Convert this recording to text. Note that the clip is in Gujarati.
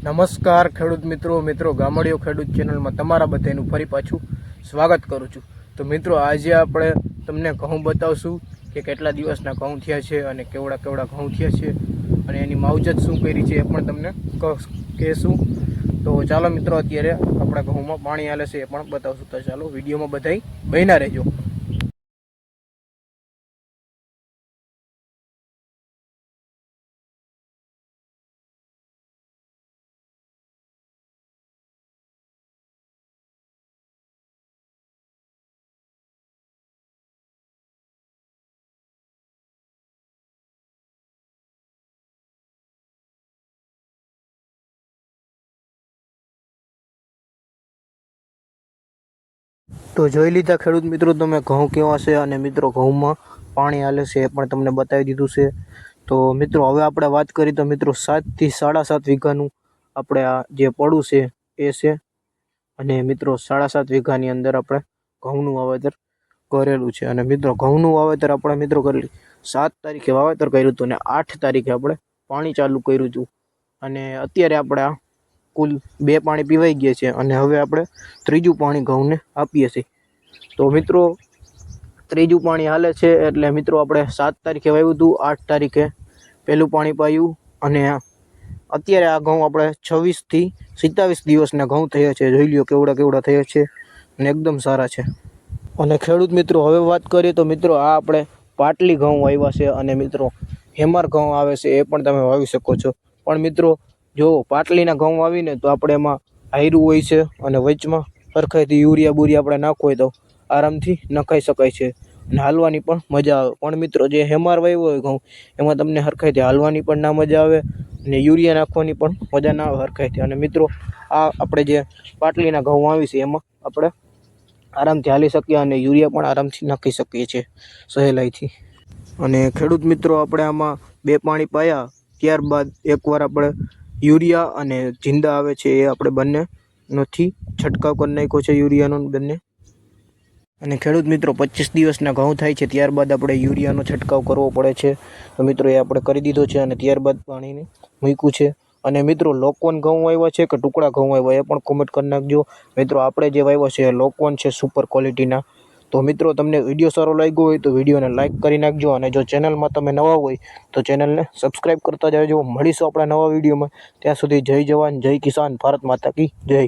નમસ્કાર ખેડૂત મિત્રો ગામડિયો ખેડૂત ચેનલમાં તમારા બધાનું ફરી પાછું સ્વાગત કરું છું। તો મિત્રો આજે આપણે તમને ઘઉં બતાવશું કે કેટલા દિવસના ઘઉં થયા છે અને કેવડા ઘઉં થયા છે અને એની માવજત શું કરી છે એ પણ તમને કહેશું। તો ચાલો મિત્રો અત્યારે આપણા ઘઉંમાં પાણી હાલે છે એ પણ બતાવશું। તો ચાલો વિડીયોમાં બધાય બન્યા રહેજો। તો જોઈ લીધા ખેડૂત મિત્રો તમે ઘઉં કેવા છે અને મિત્રો ઘઉંમાં પાણી હાલે છે એ પણ તમને બતાવી દીધું છે। તો મિત્રો હવે આપણે વાત કરી તો મિત્રો 7 થી 7.5 વીઘાનું આપણે આ જે પડું છે એ છે અને મિત્રો 7.5 વીઘાની અંદર આપણે ઘઉંનું વાવેતર કરેલું છે। અને મિત્રો ઘઉંનું વાવેતર આપણે મિત્રો કરેલું 7 તારીખે વાવેતર કર્યું હતું અને 8 તારીખે આપણે પાણી ચાલુ કર્યું હતું અને અત્યારે આપણે આ કુલ 2 પાણી પીવાઈ ગયા છે અને હવે આપણે ત્રીજું પાણી ઘઉંને આપીએ છીએ। તો મિત્રો ત્રીજું પાણી હાલે છે એટલે મિત્રો આપણે 7 તારીખે વાવ્યું હતું, 8 તારીખે પહેલું પાણી પાયું અને અત્યારે આ ઘઉં આપણે 26 થી 27 દિવસના ઘઉં થયા છે। જોઈ લ્યો કેવડા થયા છે અને એકદમ સારા છે। અને ખેડૂત મિત્રો હવે વાત કરીએ તો મિત્રો આ આપણે પાટલી ઘઉં વાવ્યા છે અને મિત્રો હેમાર ઘઉં આવે છે એ પણ તમે વાવી શકો છો। પણ મિત્રો જો પાટલીના ઘઉં વાવીને તો આપણે એમાં હાયરું હોય છે અને વચમાં સરખાઈથી યુરિયા બુરિયા આપણે નાખવું હોય તો આરામથી નખાઈ શકાય છે અને હાલવાની પણ મજા આવે। પણ મિત્રો જે હેમાર વાવ્યો હોય ઘઉં એમાં તમને સરખાઈથી હાલવાની પણ ના મજા આવે અને યુરિયા નાખવાની પણ મજા ના આવે સરખાઈથી। અને મિત્રો આ આપણે જે પાટલીના ઘઉં વાવી છે એમાં આપણે આરામથી હાલી શકીએ અને યુરિયા પણ આરામથી નાખી શકીએ છીએ સહેલાઈથી। અને ખેડૂત મિત્રો આપણે આમાં 2 પાણી પાયા ત્યારબાદ એકવાર આપણે યુરિયા અને જીંદા આવે છે એ આપણે બંને નથી છંટકાવ કરી નાખ્યો છે યુરિયાનો બંને। અને ખેડૂત મિત્રો 25 દિવસના ઘઉં થાય છે ત્યારબાદ આપણે યુરિયાનો છંટકાવ કરવો પડે છે। તો મિત્રો એ આપણે કરી દીધો છે અને ત્યારબાદ પાણીને મૂક્યું છે। અને મિત્રો લોકવન ઘઉં વાવ્યા છે કે ટુકડા ઘઉં વાવ્યા એ પણ કોમેન્ટ કરી નાખજો। મિત્રો આપણે જે વાવ્યા છે એ લોકવન છે સુપર ક્વોલિટીના। તો મિત્રો તમને વિડીયો સારો લાગ્યો હોય તો વિડીયોને લાઇક કરી નાખજો અને જો ચેનલમાં તમે નવા હોય તો ચેનલને સબસ્ક્રાઈબ કરતા જજો। મળીશું આપણા નવા વિડીયોમાં, ત્યાં સુધી જય જવાન જય કિસાન, ભારત માતા કી જય।